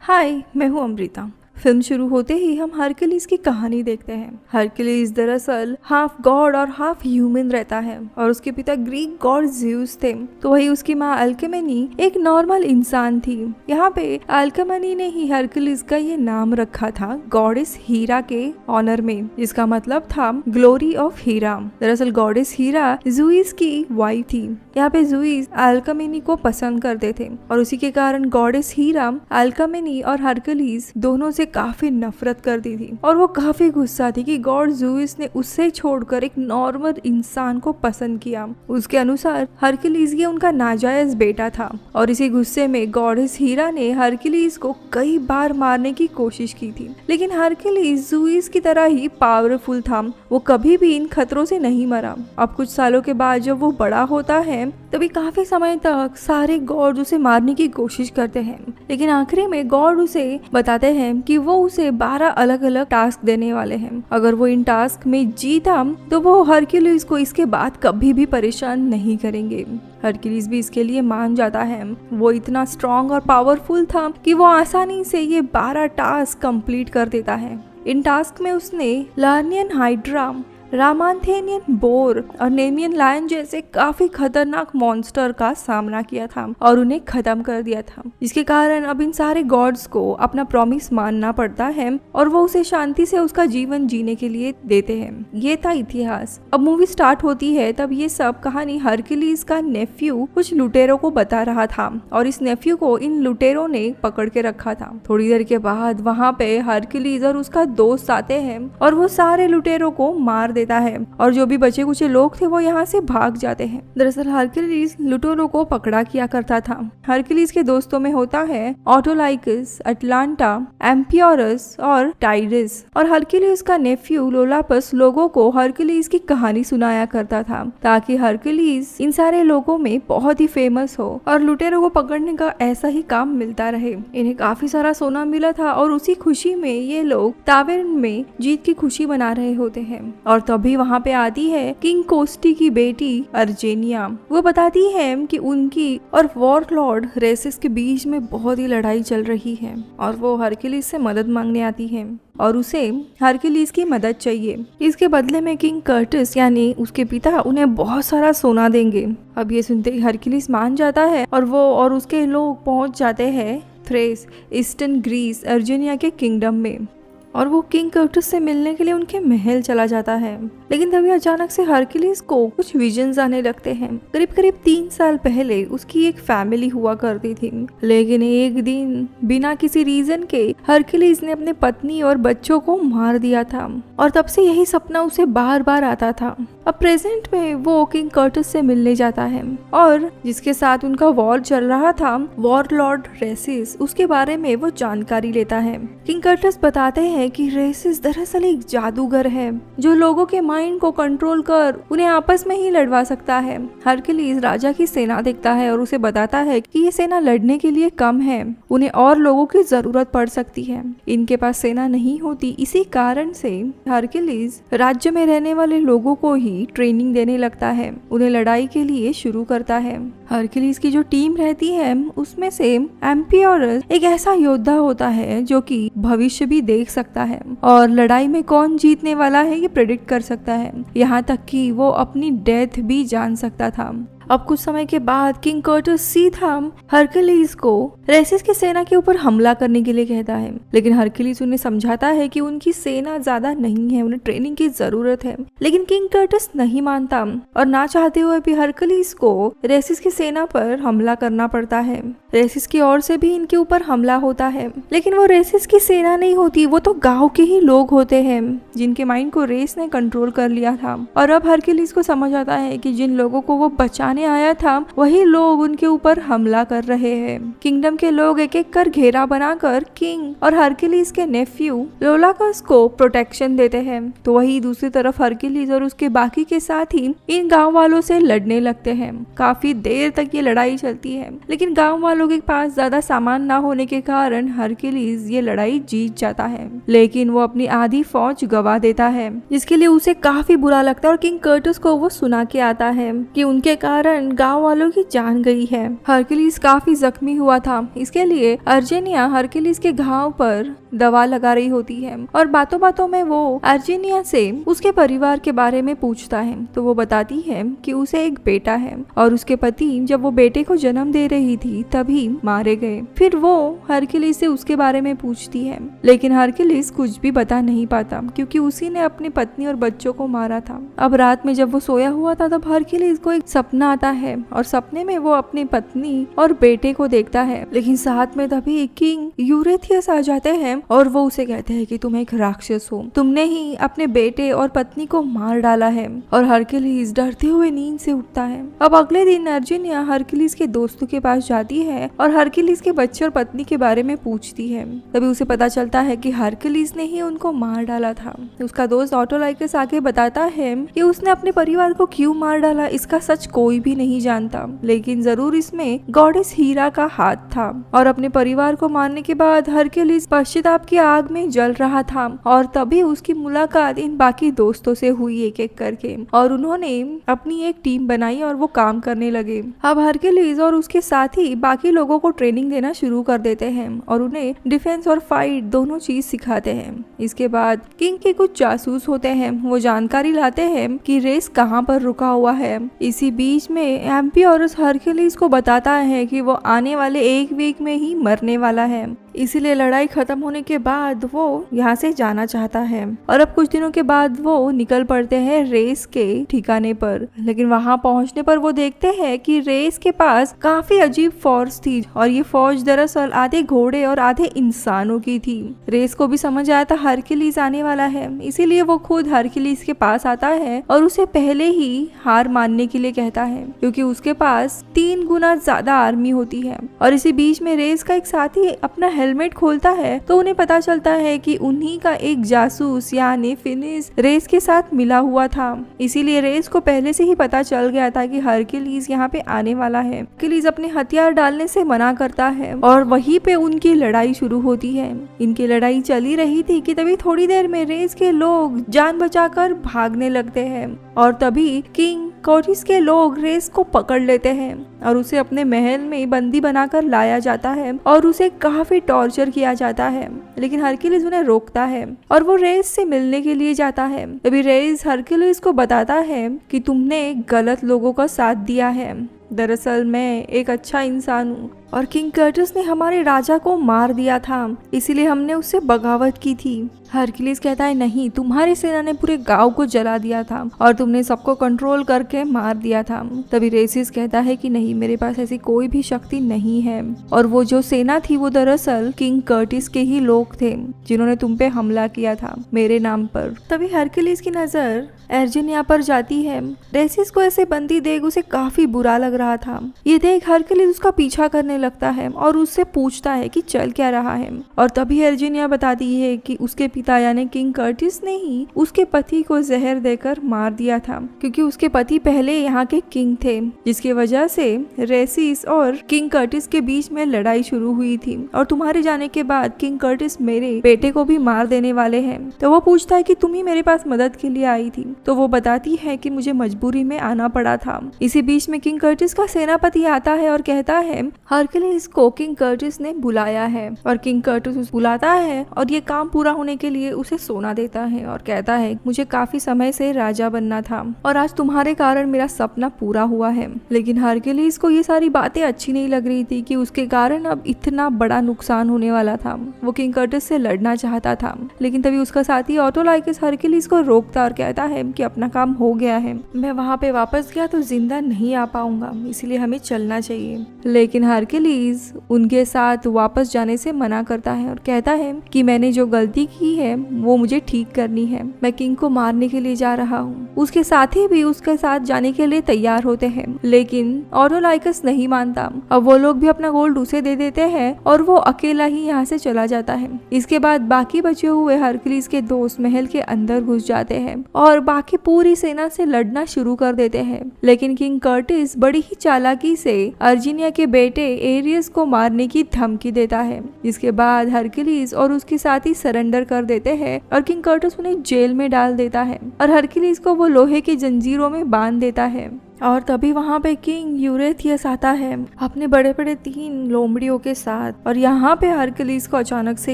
हाय, मैं हूँ अमृता। फिल्म शुरू होते ही हम हरक्यूलिस की कहानी देखते हैं। हरक्यूलिस दरअसल हाफ गॉड और हाफ ह्यूमन रहता है और उसके पिता ग्रीक गॉड ज़्यूस थे, तो वही उसकी माँ अल्केमेनी एक नॉर्मल इंसान थी। यहाँ पे अल्केमेनी ने ही हरक्यूलिस का ये नाम रखा था गॉडेस हीरा के ऑनर में, जिसका मतलब था ग्लोरी ऑफ हीरा। दरअसल गॉडेस हीरा ज़्यूस की वाइफ थी। यहाँ पे ज़्यूस अल्केमेनी को पसंद करते थे और उसी के कारण गॉडेस हीरा अल्केमेनी और हरक्यूलिस दोनों से काफी नफरत करती थी और वो काफी गुस्सा थी कि गॉड ज़्यूस ने उससे छोड़कर एक नॉर्मल इंसान को पसंद किया। उसके अनुसार हरक्यूलिस ये उनका नाजायज बेटा था और इसी गुस्से में गॉडेस हीरा ने हरक्यूलिस को कई बार मारने की कोशिश की थी, लेकिन हरक्यूलिस ज़्यूस की तरह ही पावरफुल था। वो कभी भी इन खतरों से नहीं मरा। अब कुछ सालों के बाद जब वो बड़ा होता है तभी काफी समय तक सारे गॉड उसे मारने की कोशिश करते हैं, लेकिन आखिरी में गॉड उसे बताते हैं कि वो उसे 12 अलग अलग टास्क देने वाले हैं। अगर वो इन टास्क में जीता तो वो हरक्यूलिस को इसके बाद कभी भी परेशान नहीं करेंगे। हरक्यूलिस भी इसके लिए मान जाता है। वो इतना स्ट्रॉन्ग और पावरफुल था कि वो आसानी से ये 12 टास्क कंप्लीट कर देता है। इन टास्क में उसने लार्नियन हाइड्रा, रामांथेनियन बोर और नेमियन लायन जैसे काफी खतरनाक मॉन्स्टर का सामना किया था और उन्हें खत्म कर दिया था, जिसके कारण अब इन सारे गॉड्स को अपना प्रॉमिस मानना पड़ता है और वो उसे शांति से उसका जीवन जीने के लिए देते हैं। ये था इतिहास। अब मूवी स्टार्ट होती है तब ये सब कहानी हरक्यूलिस का नेफ्यू कुछ लुटेरों को बता रहा था और इस नेफ्यू को इन लुटेरों ने पकड़ के रखा था। थोड़ी देर के बाद वहाँ पे हरक्यूलिस और उसका दोस्त आते हैं और वो सारे लुटेरों को मार देता है और जो भी बचे कुछ लोग थे वो यहाँ से भाग जाते हैं। दरअसल हरक्यूलिस लुटेरों को पकड़ा किया करता था। हरक्यूलिस के दोस्तों में होता है ऑटोलाइकस, अटलांटा, एम्पियोरस और टाइडस, और हरक्यूलिस का नेफ्यू लोलापस लोगों को हरक्यूलिस की कहानी सुनाया करता था ताकि हरक्यूलिस इन सारे लोगों में बहुत ही फेमस हो और लुटेरों को पकड़ने का ऐसा ही काम मिलता रहे। इन्हें काफी सारा सोना मिला था और उसी खुशी में ये लोग तावेर्न में जीत की खुशी मना रहे होते हैं और तभी वहाँ पे आती है किंग कोस्टी की बेटी अर्जेनिया। वो बताती है कि उनकी और वॉरलॉर्ड रेसिस के बीच में बहुत ही लड़ाई चल रही है और वो हरक्यूलिस से मदद मांगने आती है और उसे हरक्यूलिस की मदद चाहिए। इसके बदले में किंग कर्टिस यानी उसके पिता उन्हें बहुत सारा सोना देंगे। अब ये सुनते ही हरक्यूलिस मान जाता है और वो और उसके लोग पहुंच जाते हैं थ्रेस, ईस्टर्न ग्रीस, अर्जेनिया के किंगडम में और वो किंग कर्टिस से मिलने के लिए उनके महल चला जाता है। लेकिन तभी अचानक से हरक्यूलिस को कुछ विजन्स आने लगते हैं। करीब करीब 3 साल पहले उसकी एक फैमिली हुआ करती थी, लेकिन एक दिन बिना किसी रीजन के हरक्यूलिस ने अपने पत्नी और बच्चों को मार दिया था और तब से यही सपना उसे बार बार आता था। अब प्रेजेंट में वो किंग कर्टिस से मिलने जाता है और जिसके साथ उनका वॉर चल रहा था, वॉरलॉर्ड रेसिस, उसके बारे में वो जानकारी लेता है। किंग कर्टिस बताते हैं कि रेसिस दरअसल एक जादूगर है जो लोगों के माइंड को कंट्रोल कर उन्हें आपस में ही लड़वा सकता है। हरक्यूलिस राजा की सेना देखता है और उसे बताता है कि ये सेना लड़ने के लिए कम है, उन्हें और लोगों की जरूरत पड़ सकती है, इनके पास सेना नहीं होती। इसी कारण से हरक्यूलिस राज्य में रहने वाले लोगों को ही ट्रेनिंग देने लगता है, उन्हें लड़ाई के लिए शुरू करता है। हरक्यूलिस की जो टीम रहती है उसमें से एम्पियोरस एक ऐसा योद्धा होता है जो कि भविष्य भी देख सकता है और लड़ाई में कौन जीतने वाला है ये प्रेडिक्ट कर सकता है, यहाँ तक कि वो अपनी डेथ भी जान सकता था। अब कुछ समय के बाद किंग कर्टिस सीधा हरक्यूलिस को रेसिस की सेना के ऊपर हमला करने के लिए कहता है, लेकिन हरक्यूलिस उन्हें समझाता है कि उनकी सेना ज्यादा नहीं है, उन्हें ट्रेनिंग की जरूरत है। लेकिन किंग कर्टिस नहीं मानता और ना चाहते हुए भी हरक्यूलिस को रेसिस की सेना पर हमला करना पड़ता है। रेसिस की ओर से भी इनके ऊपर हमला होता है, लेकिन वो रेसिस की सेना नहीं होती, वो तो गाँव के ही लोग होते हैं जिनके माइंड को रेस ने कंट्रोल कर लिया था। और अब हरक्यूलिस को समझ आता है कि जिन लोगों को वो बचाने आया था वही लोग उनके ऊपर हमला कर रहे हैं। किंगडम के लोग एक एक कर घेरा बनाकर किंग और हरक्यूलिस के नेफ्यू लोलाकस को प्रोटेक्शन देते हैं, तो वही दूसरी तरफ हरक्यूलिस और उसके बाकी के साथी इन गांव वालों से लड़ने लगते हैं। काफी देर तक ये लड़ाई चलती है, लेकिन गांव वालों के पास ज्यादा सामान ना होने के कारण हरक्यूलिस ये लड़ाई जीत जाता है, लेकिन वो अपनी आधी फौज गवा देता है, जिसके लिए उसे काफी बुरा लगता है और किंग कर्टिस को वो सुना के आता है कि उनके कारण कारण गांव वालों की जान गई है। हरक्यूलिस काफी जख्मी हुआ था, इसके लिए अर्जेनिया हरक्यूलिस के घाव पर दवा लगा रही होती है और बातों बातों में वो अर्जेनिया से उसके परिवार के बारे में पूछता है। तो वो बताती है कि उसे एक बेटा है और उसके पति जब वो बेटे को जन्म दे रही थी तभी मारे गए। फिर वो हरक्यूलिस से उसके बारे में पूछती है, लेकिन हरक्यूलिस कुछ भी बता नहीं पाता क्योंकि उसी ने अपनी पत्नी और बच्चों को मारा था। अब रात में जब वो सोया हुआ था तब हरक्यूलिस को एक सपना आता है और सपने में वो अपनी पत्नी और बेटे को देखता है, लेकिन साथ में तभी किंग यूरेथियस आ जाते हैं और वो उसे कहते हैं कि तुम एक राक्षस हो, तुमने ही अपने बेटे और पत्नी को मार डाला है। और हरक्यूलिस डरते हुए नींद से उठता है। अब अगले दिन अर्जेनिया हरक्यूलिस के दोस्तों के पास जाती है और हरक्यूलिस के बच्चे और पत्नी के बारे में पूछती है। तभी उसे पता चलता है कि हरक्यूलिस ने ही उनको मार डाला था। उसका दोस्त ऑटोलाइकस आके बताता है कि उसने अपने परिवार को क्यों मार डाला इसका सच कोई भी नहीं जानता, लेकिन जरूर इसमें गॉडेस हीरा का हाथ था। और अपने परिवार को मारने के बाद हरक्यूलिस पश्चाताप की आग में जल रहा था और तभी उसकी मुलाकात इन बाकी दोस्तों से हुई एक एक करके और उन्होंने अपनी एक टीम बनाई और वो काम करने लगे। अब हरक्यूलिस और उसके साथी बाकी लोगों को ट्रेनिंग देना शुरू कर देते हैं और उन्हें डिफेंस और फाइट दोनों चीज सिखाते हैं। इसके बाद किंग के कुछ जासूस होते हैं, वो जानकारी लाते हैं कि रेस कहाँ पर रुका हुआ है। इसी बीच में एम्पियोरस हरक्यूलिस को बताता है कि वो आने वाले एक वीक में ही मरने वाला है, इसीलिए लड़ाई खत्म होने के बाद वो यहाँ से जाना चाहता है। और अब कुछ दिनों के बाद वो निकल पड़ते हैं रेस के ठिकाने पर, लेकिन वहाँ पहुँचने पर वो देखते हैं कि रेस के पास काफी अजीब फौज थी और ये फौज दरअसल आधे घोड़े और आधे इंसानों की थी। रेस को भी समझ आया था हरक्यूलिस आने वाला है, इसीलिए वो खुद हरक्यूलिस के पास आता है और उसे पहले ही हार मानने के लिए कहता है क्योंकि उसके पास 3 गुना ज्यादा आर्मी होती है। और इसी बीच में रेस का एक साथी अपना हेलमेट खोलता है तो उन्हें पता चलता है कि उन्हीं का एक जासूस यानी फिनिस रेस के साथ मिला हुआ था, इसीलिए रेस को पहले से ही पता चल गया था कि हरक्यूलिस यहाँ पे आने वाला है। हरक्यूलिस अपने हथियार डालने से मना करता है और वहीं पे उनकी लड़ाई शुरू होती है। इनकी लड़ाई चली रही थी कि तभी थोड़ी देर में रेस के लोग जान बचाकर भागने लगते हैं और तभी किंग कर्टिस के लोग रेस को पकड़ लेते हैं और उसे अपने महल में बंदी बनाकर लाया जाता है और उसे काफी टॉर्चर किया जाता है, लेकिन हरक्यूलिस उन्हें रोकता है और वो रेस से मिलने के लिए जाता है। तभी रेस हरक्यूलिस को बताता है कि तुमने गलत लोगों का साथ दिया है, दरअसल मैं एक अच्छा इंसान हूँ और किंग कर्टिस ने हमारे राजा को मार दिया था, इसीलिए हमने उससे बगावत की थी। हरक्यूलिस कहता है नहीं, तुम्हारी सेना ने पूरे गांव को जला दिया था और तुमने सबको कंट्रोल करके मार दिया था। तभी रेसिस कहता है कि नहीं, मेरे पास ऐसी कोई भी शक्ति नहीं है और वो जो सेना थी वो दरअसल किंग कर्टिस के ही लोग थे जिन्होंने तुम पे हमला किया था मेरे नाम पर। तभी हरक्यूलिस की नजर अर्जेनिया पर जाती है। रेसिस को ऐसे बंदी देख उसे काफी बुरा लग रहा था। ये देख हरक्यूलिस उसका पीछा करने लगता है और उससे पूछता है कि चल क्या रहा है। और तभी अर्जेनिया बताती है कि उसके पिता यानी किंग कर्टिस ने ही उसके पति को जहर देकर मार दिया था क्योंकि उसके पति पहले यहाँ के किंग थे, जिसकी वजह से रेसिस और किंग कर्टिस के बीच में लड़ाई शुरू हुई थी और तुम्हारे जाने के बाद किंग कर्टिस मेरे बेटे को भी मार देने वाले हैं। तो वो पूछता है कि तुम ही मेरे पास मदद के लिए आई थी। तो वो बताती है कि मुझे मजबूरी में आना पड़ा था। इसी बीच में किंग कर्टिस का सेनापति आता है और कहता है हरक्यूलिस को किंग कर्टिस ने बुलाया है और किंग कर्टिस उसे बुलाता है और ये काम पूरा होने के लिए उसे सोना देता है और कहता है मुझे काफी समय से राजा बनना था और आज तुम्हारे कारण मेरा सपना पूरा हुआ है। लेकिन हरक्यूलिस को ये सारी बातें अच्छी नहीं लग रही थी कि उसके कारण अब इतना बड़ा नुकसान होने वाला था। वो किंग कर्टिस से लड़ना चाहता था, लेकिन तभी उसका साथी ऑटोलाइकस हरक्यूलिस को रोकता और कहता है कि अपना काम हो गया है, मैं वहाँ पे वापस गया तो जिंदा नहीं आ पाऊंगा, इसलिए हमें चलना चाहिए। लेकिन हरक्यूलिस उनके साथ वापस जाने से मना करता है और कहता है कि मैंने जो गलती की है वो मुझे ठीक करनी है, मैं किंग को मारने के लिए जा रहा हूँ। उसके साथी भी उसके साथ जाने के लिए तैयार होते हैं, लेकिन ऑटोलाइकस नहीं मानता। अब वो लोग भी अपना गोल्ड उसे दे देते हैं और वो अकेला ही यहाँ से चला जाता है। इसके बाद बाकी बचे हुए हरक्यूलिस के दोस्त महल के अंदर घुस जाते हैं और बाकी पूरी सेना से लड़ना शुरू कर देते हैं। लेकिन किंग कर्टिस बड़ी ही चालाकी से अर्जेनिया के बेटे एरियस को मारने की धमकी देता है, जिसके बाद हरक्यूलिस और उसके साथी सरेंडर कर देते हैं और किंग कर्टिस उन्हें जेल में डाल देता है और हरक्यूलिस को वो लोहे की जंजीरों में बांध देता है। और तभी वहाँ पे किंग यूरेथियस आता है अपने बड़े बड़े 3 लोमड़ियों के साथ। और यहाँ पे हरकुलिस को अचानक से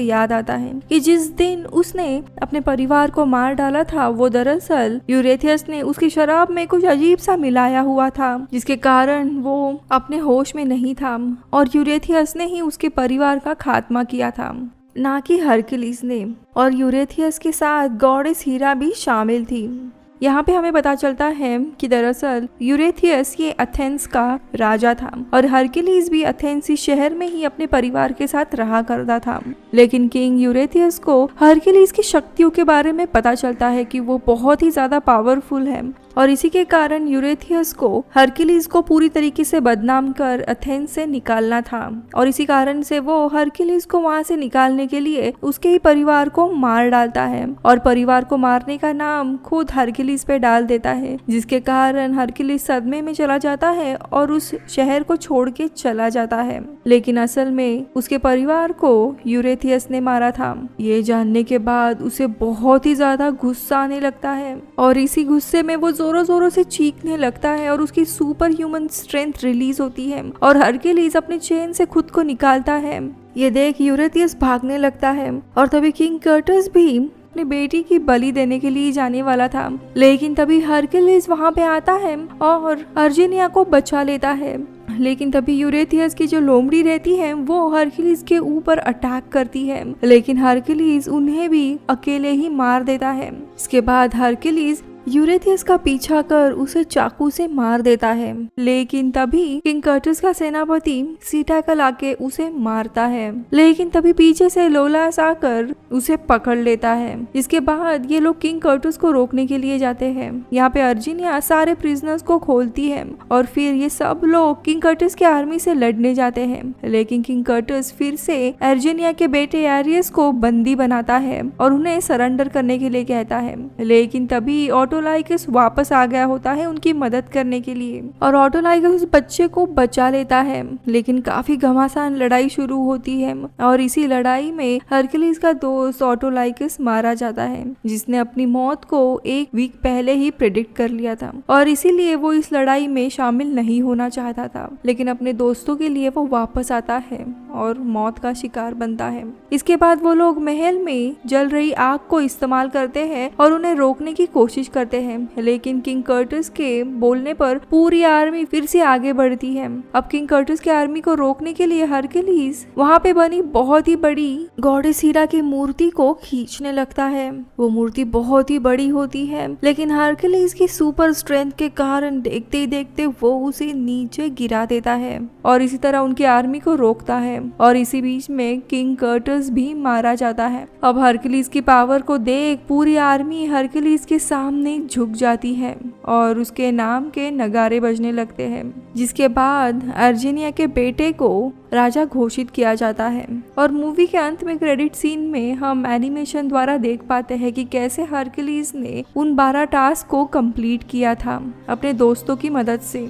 याद आता है कि जिस दिन उसने अपने परिवार को मार डाला था वो दरअसल यूरेथियस ने उसकी शराब में कुछ अजीब सा मिलाया हुआ था, जिसके कारण वो अपने होश में नहीं था और यूरेथियस ने ही उसके परिवार का खात्मा किया था, ना कि हरकुलिस ने। और यूरेथियस के साथ गॉडेस हीरा भी शामिल थी। यहाँ पे हमें पता चलता है कि दरअसल यूरेथियस ये एथेंस का राजा था और हरकुलिस भी एथेंस शहर में ही अपने परिवार के साथ रहा करता था। लेकिन किंग यूरेथियस को हरकुलिस की शक्तियों के बारे में पता चलता है कि वो बहुत ही ज्यादा पावरफुल है और इसी के कारण यूरेथियस को हरकुलिस को पूरी तरीके से बदनाम कर एथेंस से निकालना था। और इसी कारण से वो हरकुलिस को वहां से निकालने के लिए उसके ही परिवार को मार डालता है और परिवार को मारने का नाम खुद हरकुलिस पे डाल देता है, जिसके कारण हरकुलिस सदमे में चला जाता है और उस शहर को छोड़ के चला जाता है। लेकिन असल में उसके परिवार को यूरेथियस ने मारा था। ये जानने के बाद उसे बहुत ही ज्यादा गुस्सा आने लगता है और इसी गुस्से में वो जोरों जोरों से चीखने लगता है और उसकी सुपर ह्यूमन स्ट्रेंथ रिलीज होती है और हरकुलिस अपने चेन से खुद को निकालता है। ये देख यूरेथियस भागने लगता है और तभी किंग कर्टस भी अपनी बेटी की बलि देने के लिए जाने वाला था। लेकिन तभी हरकुलिस वहां पे आता है और अर्जिनिया को बचा लेता है। लेकिन तभी यूरेथियस की जो लोमड़ी रहती है वो हरकुलिस के ऊपर अटैक करती है, लेकिन हरकुलिस उन्हें भी अकेले ही मार देता है। इसके बाद हरकुलिस यूरेथियस का पीछा कर उसे चाकू से मार देता है। लेकिन तभी किंग कर्टस का सेनापति सीटैकल आके उसे मारता है, लेकिन तभी पीछे से लोलास आकर उसे पकड़ लेता है। इसके बाद ये लोग किंग कर्टस को रोकने के लिए जाते हैं। यहाँ पे अर्जिनिया सारे प्रिजनर्स को खोलती है और फिर ये सब लोग किंग कर्टस के आर्मी से लड़ने जाते हैं। लेकिन किंग कर्टस फिर से अर्जिनिया के बेटे एरियस को बंदी बनाता है और उन्हें सरेंडर करने के लिए कहता है। लेकिन तभी ऑटोलाइकस वापस आ गया होता है उनकी मदद करने के लिए और ऑटोलाइकस उस बच्चे को बचा लेता है। लेकिन काफी घमासान लड़ाई शुरू होती है और इसी लड़ाई में हरकुलिस का दोस्त ऑटोलाइकस मारा जाता है, जिसने अपनी मौत को 1 वीक पहले ही प्रेडिक्ट कर लिया था और इसीलिए वो इस लड़ाई में शामिल नहीं होना चाहता था। लेकिन अपने दोस्तों के लिए वो वापस आता है और मौत का शिकार बनता है। इसके बाद वो लोग महल में जल रही आग को इस्तेमाल करते हैं और उन्हें रोकने की कोशिश करते हैं। लेकिन किंग कर्टस के बोलने पर पूरी आर्मी फिर से आगे बढ़ती है। अब किंग कर्टस की आर्मी को रोकने के लिए हरकुलिस वहाँ पे बनी बहुत ही बड़ी गॉडेस हीरा की मूर्ति को खींचने लगता है। वो मूर्ति बहुत ही बड़ी होती है, लेकिन हरकुलिस की सुपर स्ट्रेंथ के कारण देखते ही देखते वो उसे नीचे गिरा देता है और इसी तरह उनकी आर्मी को रोकता है। और इसी बीच में किंग कर्टस भी मारा जाता है। अब हरकुलिस की पावर को देख पूरी आर्मी हरकुलिस के सामने झुक जाती है और उसके नाम के नगारे बजने लगते हैं। जिसके बाद अर्जिनिया के बेटे को राजा घोषित किया जाता है और मूवी के अंत में क्रेडिट सीन में हम एनिमेशन द्वारा देख पाते हैं कि कैसे हरकुलिस ने उन 12 टास्क को कंप्लीट किया था अपने दोस्तों की मदद से।